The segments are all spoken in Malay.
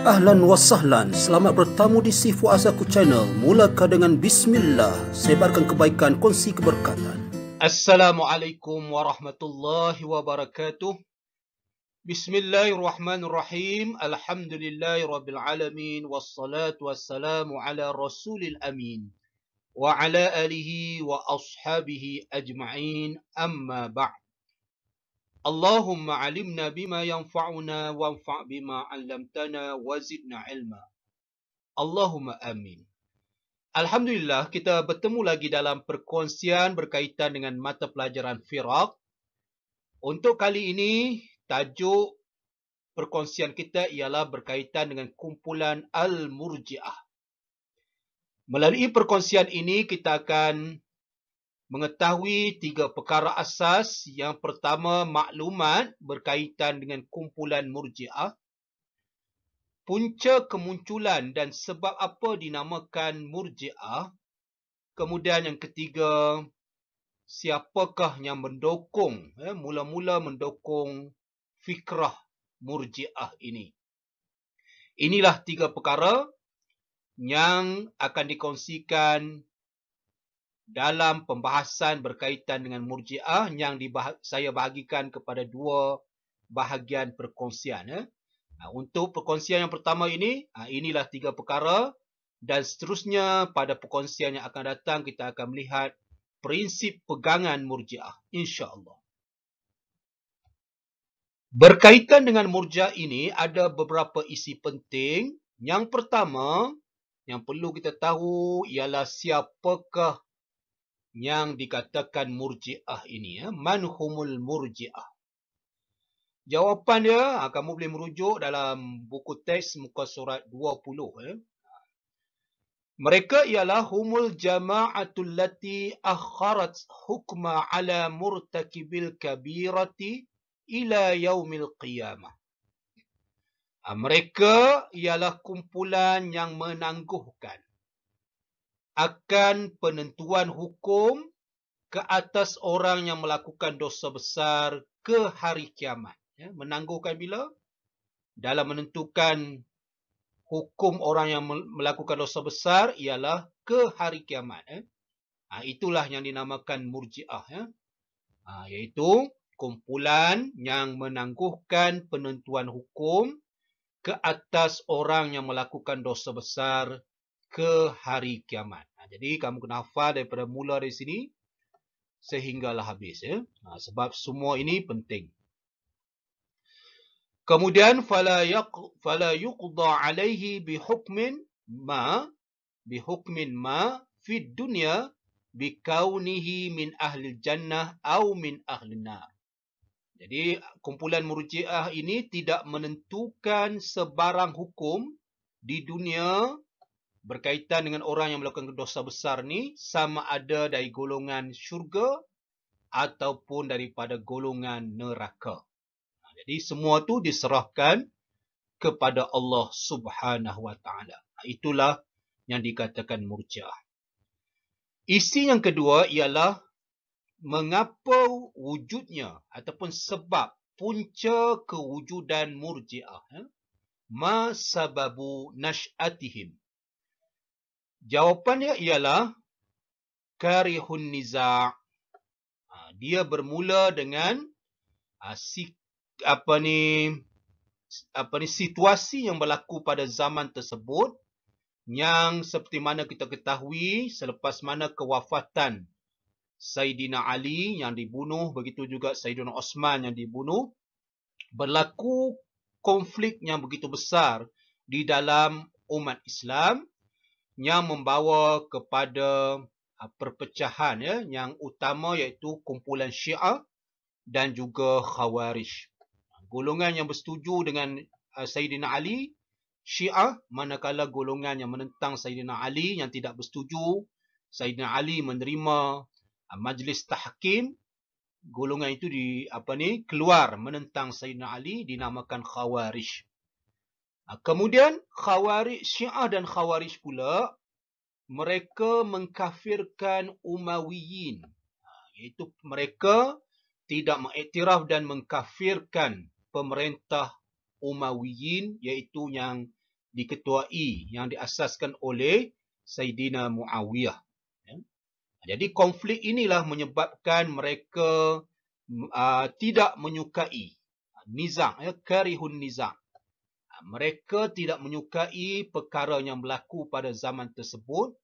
Ahlan wa sahlan, selamat bertamu di Sifu Azaku Channel. Mulakan dengan Bismillah, sebarkan kebaikan, kongsi keberkatan. Assalamualaikum warahmatullahi wabarakatuh. Bismillahirrahmanirrahim. Alhamdulillahi rabbil alamin. Wassalatu wassalamu ala rasulil amin. Wa ala alihi wa ashabihi ajma'in. Amma ba'd. Allahumma alimna bima yanfa'una wanfa' bima 'allamtana wa zidna ilma. Allahumma amin. Alhamdulillah, kita bertemu lagi dalam perkongsian berkaitan dengan mata pelajaran Firaq. Untuk kali ini, tajuk perkongsian kita ialah berkaitan dengan kumpulan Al-Murji'ah. Melalui perkongsian ini, kita akan mengetahui 3 perkara asas. Yang pertama, maklumat berkaitan dengan kumpulan Murji'ah. Punca kemunculan dan sebab apa dinamakan Murji'ah. Kemudian yang ketiga, siapakah yang mendukung, mula-mula mendukung fikrah Murji'ah ini. Inilah 3 perkara yang akan dikongsikan dalam pembahasan berkaitan dengan Murji'ah yang saya bahagikan kepada 2 bahagian perkongsian. Untuk perkongsian yang pertama ini, inilah 3 perkara, dan seterusnya pada perkongsian yang akan datang kita akan melihat prinsip pegangan Murji'ah, insya-Allah. Berkaitan dengan Murji'ah ini ada beberapa isi penting. Yang pertama yang perlu kita tahu ialah siapakah yang dikatakan Murji'ah ini. Man humul Murji'ah? Jawapan dia, kamu boleh merujuk dalam buku teks muka surat 20. Mereka ialah humul jama'atul lati akharat hukma ala murtakibil kabirati ila yaumil qiyamah. Mereka ialah kumpulan yang menangguhkan akan penentuan hukum ke atas orang yang melakukan dosa besar ke hari kiamat. Menangguhkan bila? Dalam menentukan hukum orang yang melakukan dosa besar ialah ke hari kiamat. Itulah yang dinamakan Murji'ah. Iaitu kumpulan yang menangguhkan penentuan hukum ke atas orang yang melakukan dosa besar ke hari kiamat. Jadi kamu kena hafal daripada mula dari sini sehinggalah habis. Sebab semua ini penting. Kemudian fala yuqda alaihi bihukmin ma fid dunya bikaunihi min ahli jannah au min ahli nar. Jadi kumpulan Murji'ah ini tidak menentukan sebarang hukum di dunia berkaitan dengan orang yang melakukan dosa besar ni, sama ada dari golongan syurga ataupun daripada golongan neraka. Jadi semua tu diserahkan kepada Allah Subhanahu wa taala. Itulah yang dikatakan Murji'ah. Isi yang kedua ialah mengapa wujudnya ataupun sebab punca kewujudan Murji'ah. Ma sababu nash'atihim? Jawapannya ialah karihun niza'. Dia bermula dengan situasi yang berlaku pada zaman tersebut, yang seperti mana kita ketahui selepas mana kewafatan Sayyidina Ali yang dibunuh, begitu juga Sayyidina Osman yang dibunuh, berlaku konflik yang begitu besar di dalam umat Islam yang membawa kepada perpecahan, yang utama iaitu kumpulan Syiah dan juga Khawarij. Golongan yang bersetuju dengan Sayyidina Ali, Syiah, manakala golongan yang menentang Sayyidina Ali yang tidak bersetuju Sayyidina Ali menerima majlis tahkim, golongan itu keluar menentang Sayyidina Ali, dinamakan Khawarij. Kemudian Khawarij, Syiah dan Khawarij pula, mereka mengkafirkan Umayyin, iaitu mereka tidak mengiktiraf dan mengkafirkan pemerintah Umayyin, iaitu yang diketuai, yang diasaskan oleh Sayyidina Muawiyah. Ya. Jadi konflik inilah menyebabkan mereka tidak menyukai nizam, karihun nizam. Mereka tidak menyukai perkara yang berlaku pada zaman tersebut,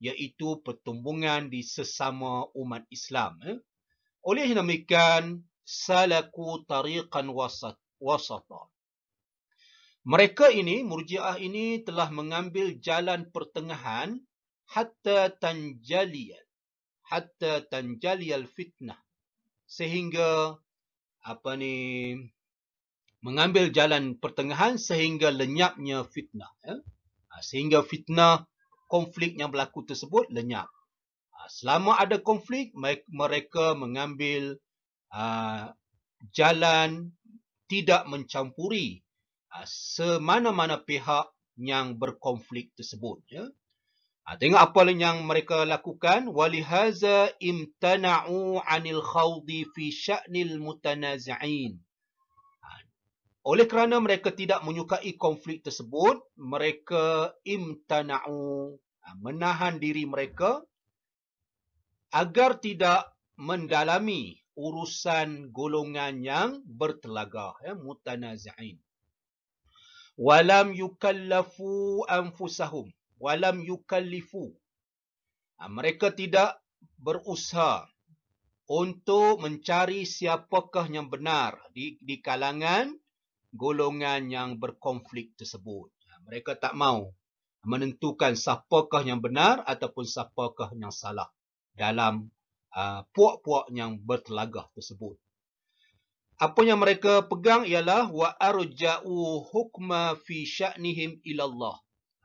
iaitu pertumbungan di sesama umat Islam. Oleh demikian, salaku tariqan wasata. Mereka ini, Murji'ah ini telah mengambil jalan pertengahan hatta tanjaliyal fitnah. Sehingga mengambil jalan pertengahan sehingga lenyapnya fitnah. Sehingga fitnah konflik yang berlaku tersebut lenyap. Selama ada konflik, mereka mengambil jalan tidak mencampuri semana-mana pihak yang berkonflik tersebut. Tengok apa yang mereka lakukan. Walihaza imtana'u 'anil khawdi fi sya'nil mutanazi'in. Oleh kerana mereka tidak menyukai konflik tersebut, mereka imtana'u, menahan diri mereka agar tidak mendalami urusan golongan yang bertelagah, mutanazi'in. Walam yukallafu anfusahum. Walam yukallifu. Mereka tidak berusaha untuk mencari siapakah yang benar di kalangan golongan yang berkonflik tersebut. Mereka tak mau menentukan siapakah yang benar ataupun siapakah yang salah dalam puak-puak yang bertelagah tersebut. Apa yang mereka pegang ialah wa arja'u hukma fi sya'nihim ilallah.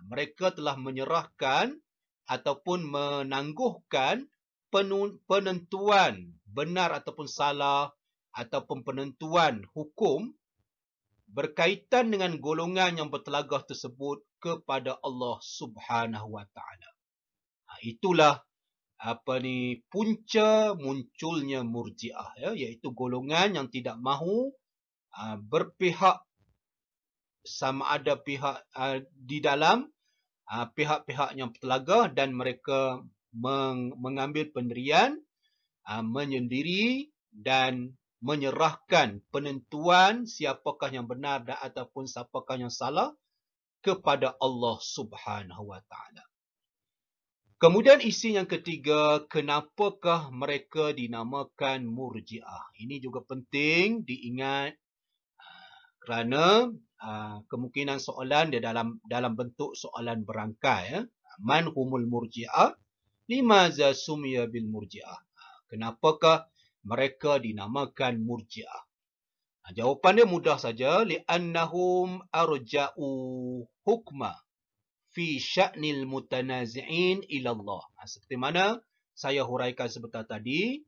Mereka telah menyerahkan ataupun menangguhkan penentuan benar ataupun salah ataupun penentuan hukum berkaitan dengan golongan yang bertelagah tersebut kepada Allah Subhanahu wa taala. Itulah punca munculnya Murji'ah, iaitu golongan yang tidak mahu berpihak sama ada pihak di dalam pihak-pihak yang bertelagah, dan mereka mengambil pendirian menyendiri dan menyerahkan penentuan siapakah yang benar dan ataupun siapakah yang salah kepada Allah Subhanahu wa taala. Kemudian isi yang ketiga, kenapakah mereka dinamakan Murji'ah? Ini juga penting diingat kerana kemungkinan soalan dia dalam bentuk soalan berangkai. Man humul Murji'ah? Limaza sumiya bil Murji'ah? Kenapakah mereka dinamakan Murji'ah? Jawapan dia mudah saja. Li'annahum arja'u hukma fi sya'nil mutanazi'in ilallah. Seperti mana saya huraikan sebentar tadi,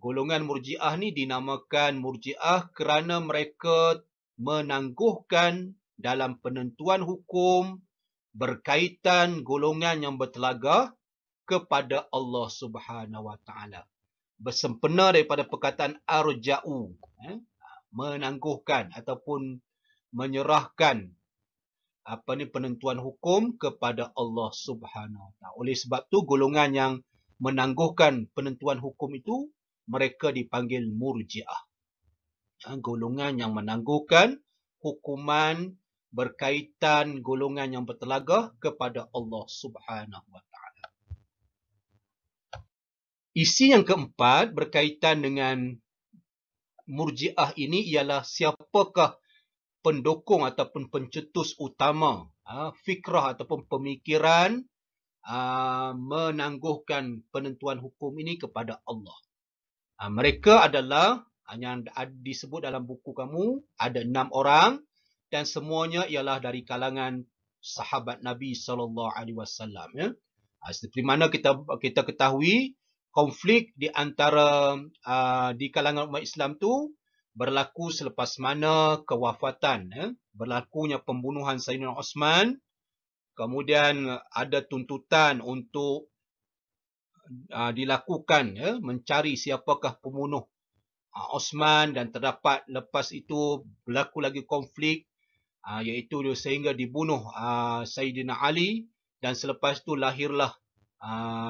golongan Murji'ah ni dinamakan Murji'ah kerana mereka menangguhkan dalam penentuan hukum berkaitan golongan yang bertelagah kepada Allah Subhanahu wa taala. Bersempena daripada perkataan arja'u, menangguhkan ataupun menyerahkan penentuan hukum kepada Allah Subhanahu wa taala. Oleh sebab tu golongan yang menangguhkan penentuan hukum itu mereka dipanggil Murji'ah. Golongan yang menangguhkan hukuman berkaitan golongan yang bertelagah kepada Allah Subhanahu wa taala. Isi yang keempat berkaitan dengan Murji'ah ini ialah siapakah pendukung ataupun pencetus utama fikrah ataupun pemikiran menangguhkan penentuan hukum ini kepada Allah. Mereka adalah yang disebut dalam buku kamu, ada 6 orang dan semuanya ialah dari kalangan sahabat Nabi SAW. Seperti mana kita ketahui, konflik di antara di kalangan umat Islam tu berlaku selepas mana kewafatan, berlakunya pembunuhan Sayyidina Osman, kemudian ada tuntutan untuk dilakukan mencari siapakah pembunuh Osman, dan terdapat lepas itu berlaku lagi konflik iaitu sehingga dibunuh Sayyidina Ali, dan selepas itu lahirlah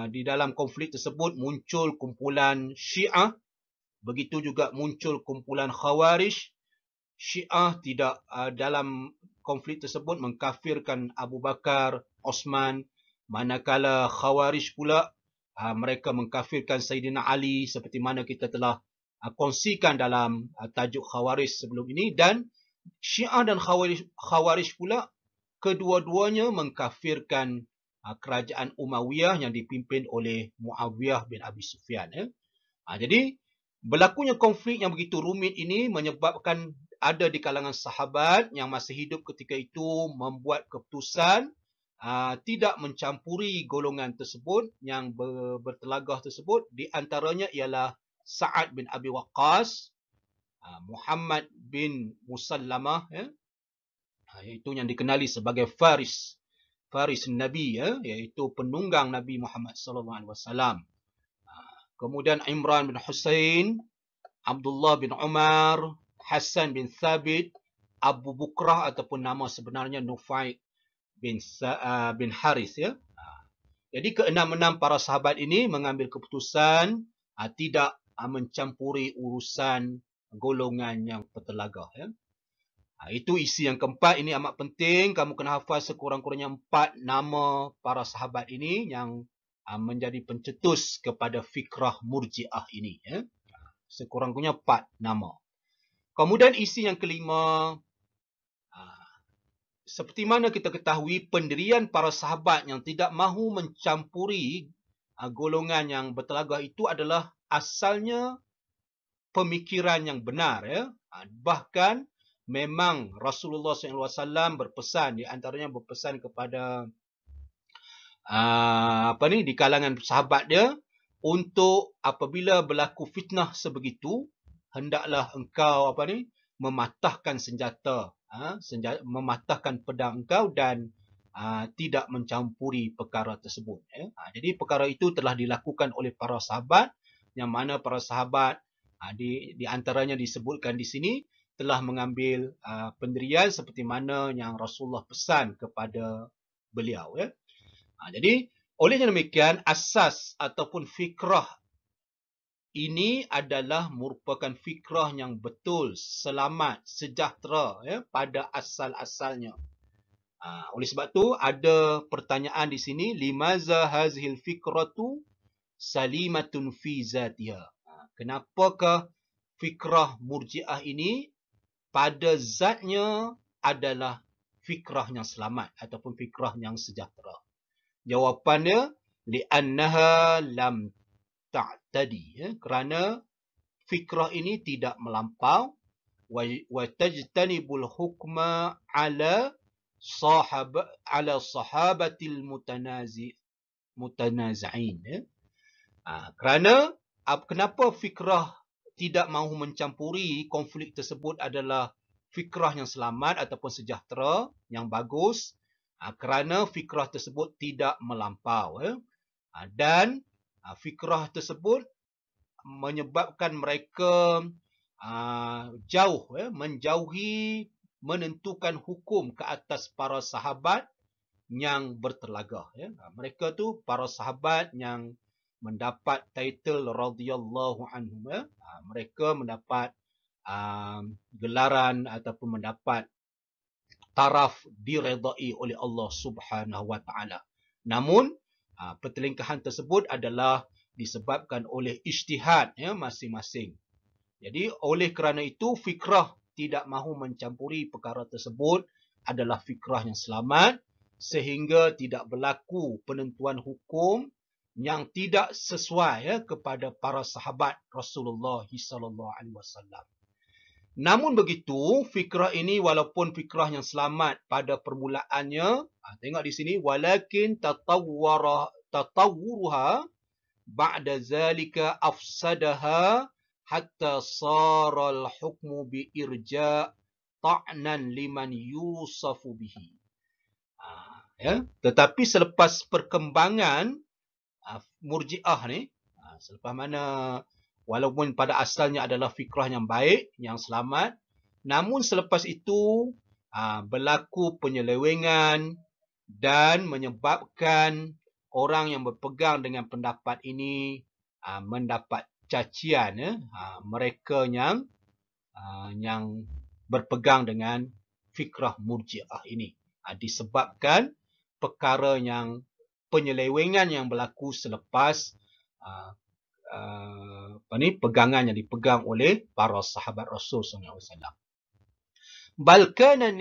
di dalam konflik tersebut muncul kumpulan Syiah, begitu juga muncul kumpulan Khawarij. Syiah tidak dalam konflik tersebut mengkafirkan Abu Bakar, Osman, manakala Khawarij pula mereka mengkafirkan Sayyidina Ali seperti mana kita telah kongsikan dalam tajuk Khawarij sebelum ini. Dan Syiah dan Khawarij pula kedua-duanya mengkafirkan kerajaan Umayyah yang dipimpin oleh Muawiyah bin Abi Sufyan. Jadi berlakunya konflik yang begitu rumit ini menyebabkan ada di kalangan sahabat yang masih hidup ketika itu membuat keputusan tidak mencampuri golongan tersebut yang bertelagah tersebut. Di antaranya ialah Sa'ad bin Abi Waqqas, Muhammad bin Musallamah, iaitu yang dikenali sebagai Faris Nabi, iaitu penunggang Nabi Muhammad SAW. Kemudian Imran bin Husain, Abdullah bin Umar, Hassan bin Thabit, Abu Bukrah ataupun nama sebenarnya Nufai bin Haris. Jadi keenam-enam para sahabat ini mengambil keputusan tidak mencampuri urusan golongan yang bertelagah. Itu isi yang keempat. Ini amat penting. Kamu kena hafal sekurang-kurangnya 4 nama para sahabat ini yang menjadi pencetus kepada fikrah Murji'ah ini. Sekurang-kurangnya 4 nama. Kemudian isi yang kelima, seperti mana kita ketahui, pendirian para sahabat yang tidak mahu mencampuri golongan yang bertelagah itu adalah asalnya pemikiran yang benar. Bahkan memang Rasulullah SAW berpesan, di antaranya berpesan kepada di kalangan sahabat dia, untuk apabila berlaku fitnah sebegitu, hendaklah engkau mematahkan senjata, mematahkan pedang engkau dan tidak mencampuri perkara tersebut. Jadi perkara itu telah dilakukan oleh para sahabat, yang mana para sahabat di antaranya disebutkan di sini telah mengambil pendirian seperti mana yang Rasulullah pesan kepada beliau. Jadi olehnya demikian, asas ataupun fikrah ini adalah merupakan fikrah yang betul, selamat, sejahtera pada asal-asalnya. Oleh sebab tu ada pertanyaan di sini, limaza hazhil fikratu salimatun fi zatiha. Kenapakah fikrah Murji'ah ini pada zatnya adalah fikrah yang selamat ataupun fikrah yang sejahtera? Jawapannya, li'annaha lam ta'tadi, kerana fikrah ini tidak melampau, wa tajtanibul hukma ala sahabatil mutanazi'in. Kerana kenapa fikrah tidak mahu mencampuri konflik tersebut adalah fikrah yang selamat ataupun sejahtera, yang bagus? Kerana fikrah tersebut tidak melampau. Dan fikrah tersebut menyebabkan mereka jauh, menjauhi menentukan hukum ke atas para sahabat yang bertelagah. Mereka tu para sahabat yang mendapat title radhiyallahu anhum. Mereka mendapat gelaran ataupun mendapat taraf diredai oleh Allah Subhanahu wa taala. Namun pertelingkahan tersebut adalah disebabkan oleh ijtihad masing-masing. Jadi oleh kerana itu fikrah tidak mahu mencampuri perkara tersebut adalah fikrah yang selamat, sehingga tidak berlaku penentuan hukum yang tidak sesuai kepada para sahabat Rasulullah sallallahu alaihi wasallam. Namun begitu, fikrah ini walaupun fikrah yang selamat pada permulaannya, tengok di sini, walakin tatawwuruha ba'da zalika afsadaha hatta sara al-hukmu bi irja' ta'nan liman yusafu bihi. Tetapi selepas perkembangan Murji'ah ni, selepas mana walaupun pada asalnya adalah fikrah yang baik, yang selamat, namun selepas itu berlaku penyelewengan dan menyebabkan orang yang berpegang dengan pendapat ini mendapat cacian, mereka yang berpegang dengan fikrah murji'ah ini, disebabkan perkara yang penyelewengan yang berlaku selepas pegangan yang dipegang oleh para sahabat Rasul SAW. Bal kana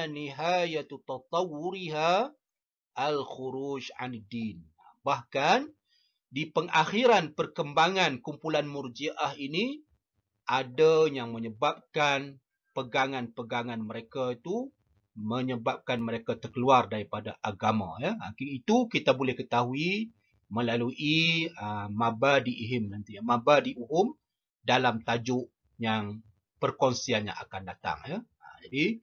nihayatu tatawwuriha al-khuruj 'anid din. Bahkan di pengakhiran perkembangan kumpulan murji'ah ini ada yang menyebabkan pegangan-pegangan mereka itu menyebabkan mereka terkeluar daripada agama, ya. Itu kita boleh ketahui melalui mabadi'ihim nanti, mabadi'uhum dalam tajuk yang perkongsian yang akan datang, ya. Jadi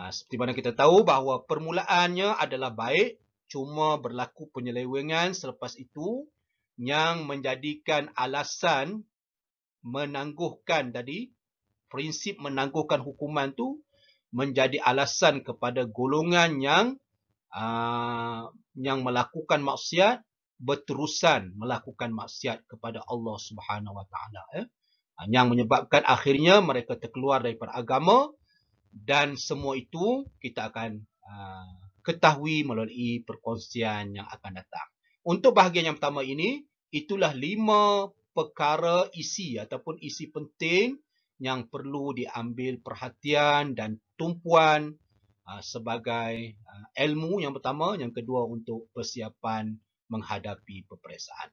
seperti mana kita tahu bahawa permulaannya adalah baik, cuma berlaku penyelewengan selepas itu yang menjadikan alasan menangguhkan tadi, prinsip menangguhkan hukuman tu menjadi alasan kepada golongan yang melakukan maksiat berterusan melakukan maksiat kepada Allah Subhanahu Wa Taala, ya. Yang menyebabkan akhirnya mereka terkeluar daripada agama, dan semua itu kita akan ketahui melalui perkongsian yang akan datang. Untuk bahagian yang pertama ini, itulah 5 perkara isi ataupun isi penting yang perlu diambil perhatian dan tumpuan sebagai ilmu yang pertama, yang kedua untuk persiapan menghadapi peperiksaan.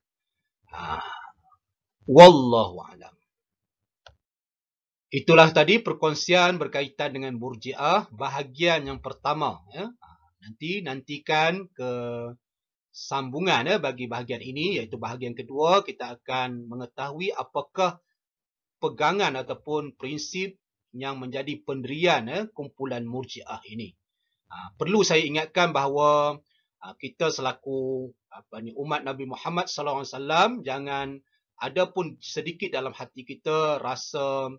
Wallahu a'lam. Itulah tadi perkongsian berkaitan dengan murji'ah bahagian yang pertama, ya. Nantikan ke sambungan, ya, bagi bahagian ini, iaitu bahagian kedua. Kita akan mengetahui apakah pegangan ataupun prinsip yang menjadi pendirian, ya, kumpulan murji'ah ini. Perlu saya ingatkan bahawa kita selaku umat Nabi Muhammad SAW jangan ada pun sedikit dalam hati kita rasa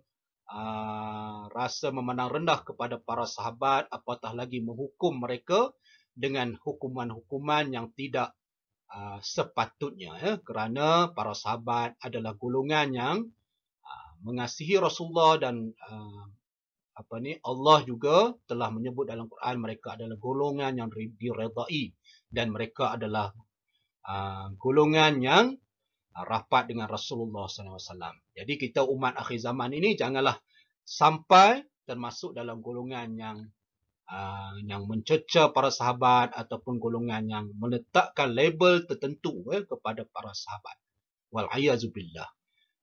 memandang rendah kepada para sahabat, apatah lagi menghukum mereka dengan hukuman-hukuman yang tidak sepatutnya, ya, kerana para sahabat adalah golongan yang mengasihi Rasulullah, dan Allah juga telah menyebut dalam Quran mereka adalah golongan yang diredai, dan mereka adalah golongan yang rapat dengan Rasulullah SAW. Jadi kita umat akhir zaman ini janganlah sampai termasuk dalam golongan yang mencerca para sahabat ataupun golongan yang meletakkan label tertentu, ya, kepada para sahabat. Wal'ayazubillah.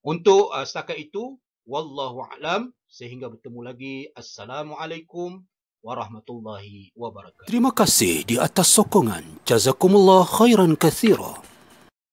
Untuk setakat itu, wallahu a'lam, sehingga bertemu lagi. Assalamualaikum warahmatullahi wabarakatuh. Terima kasih di atas sokongan. Jazakumullah khairan katsira.